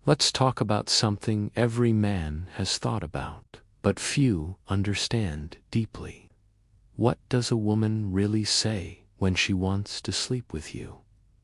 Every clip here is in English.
Let's talk about something every man has thought about, but few understand deeply. What does a woman really say when she wants to sleep with you?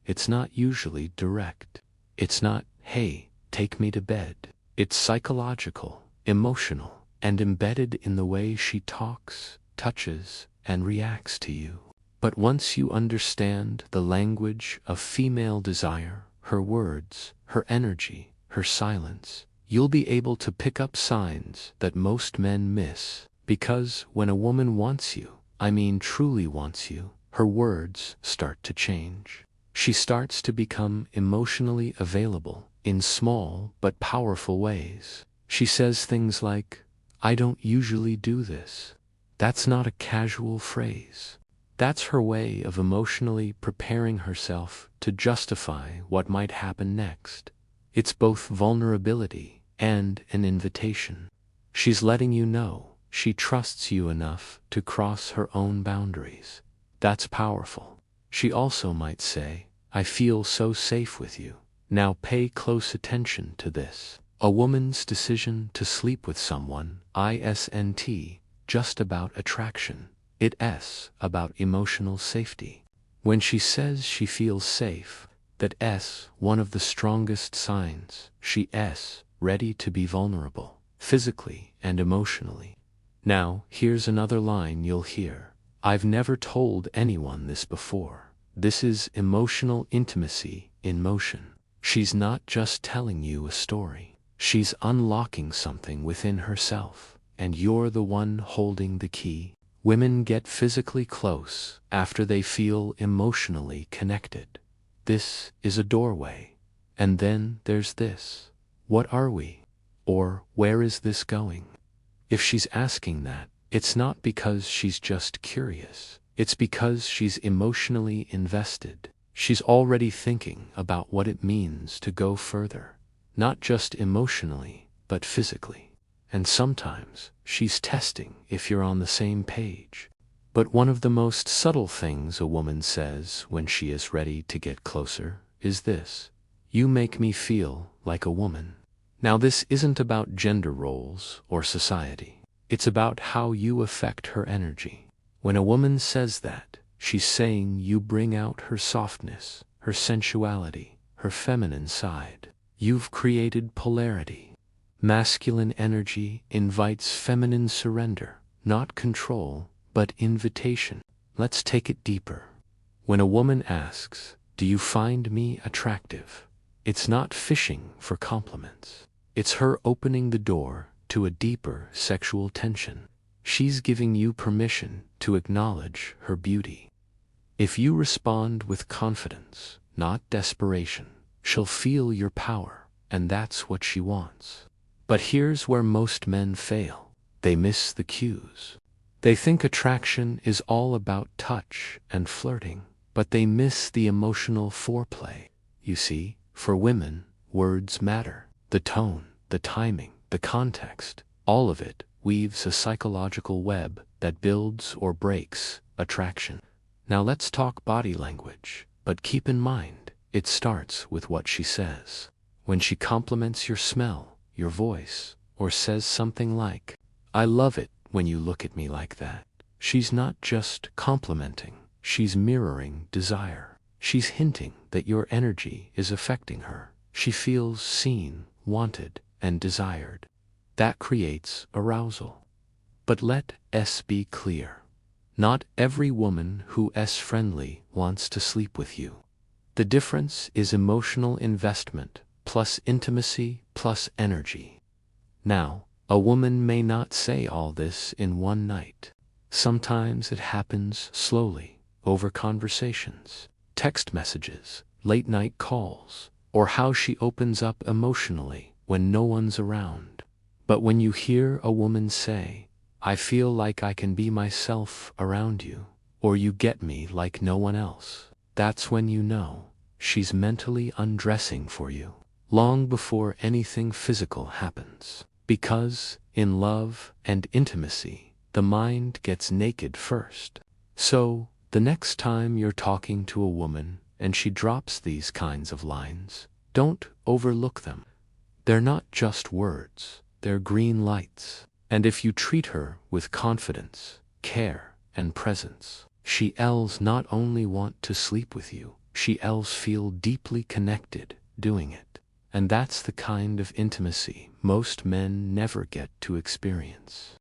It's not usually direct. It's not, "Hey, take me to bed." It's psychological, emotional, and embedded in the way she talks, touches, and reacts to you. But once you understand the language of female desire, her words, her energy, her silence, you'll be able to pick up signs that most men miss. Because when a woman wants you, I mean truly wants you, her words start to change. She starts to become emotionally available in small but powerful ways. She says things like, "I don't usually do this." That's not a casual phrase. That's her way of emotionally preparing herself to justify what might happen next. It's both vulnerability and an invitation. She's letting you know she trusts you enough to cross her own boundaries. That's powerful. She also might say, "I feel so safe with you." Now pay close attention to this. A woman's decision to sleep with someone isn't just about attraction. It's about emotional safety. When she says she feels safe, that's one of the strongest signs she's ready to be vulnerable, physically and emotionally. Now, here's another line you'll hear. "I've never told anyone this before." This is emotional intimacy in motion. She's not just telling you a story. She's unlocking something within herself, and you're the one holding the key. Women get physically close after they feel emotionally connected. This is a doorway. And then there's this. What are we? Or where is this going? If she's asking that, it's not because she's just curious. It's because she's emotionally invested. She's already thinking about what it means to go further. Not just emotionally, but physically. And sometimes she's testing if you're on the same page. But one of the most subtle things a woman says when she is ready to get closer is this: "You make me feel like a woman." Now this isn't about gender roles or society. It's about how you affect her energy. When a woman says that, she's saying you bring out her softness, her sensuality, her feminine side. You've created polarity. Masculine energy invites feminine surrender, not control, but invitation. Let's take it deeper. When a woman asks, "Do you find me attractive?" it's not fishing for compliments. It's her opening the door to a deeper sexual tension. She's giving you permission to acknowledge her beauty. If you respond with confidence, not desperation, she'll feel your power, and that's what she wants. But here's where most men fail. They miss the cues. They think attraction is all about touch and flirting, but they miss the emotional foreplay. You see, for women, words matter. The tone, the timing, the context, all of it weaves a psychological web that builds or breaks attraction. Now let's talk body language, but keep in mind, it starts with what she says. When she compliments your smell, your voice, or says something like, "I love it when you look at me like that," she's not just complimenting, she's mirroring desire. She's hinting that your energy is affecting her. She feels seen, wanted, and desired. That creates arousal. But let's be clear. Not every woman who is friendly wants to sleep with you. The difference is emotional investment plus intimacy plus energy. Now, a woman may not say all this in one night. Sometimes it happens slowly, over conversations, text messages, late-night calls, or how she opens up emotionally when no one's around. But when you hear a woman say, "I feel like I can be myself around you," or "You get me like no one else," that's when you know she's mentally undressing for you, long before anything physical happens. Because, in love and intimacy, the mind gets naked first. So, the next time you're talking to a woman and she drops these kinds of lines, don't overlook them. They're not just words, they're green lights. And if you treat her with confidence, care, and presence, she'll not only want to sleep with you, she'll feel deeply connected doing it. And that's the kind of intimacy most men never get to experience.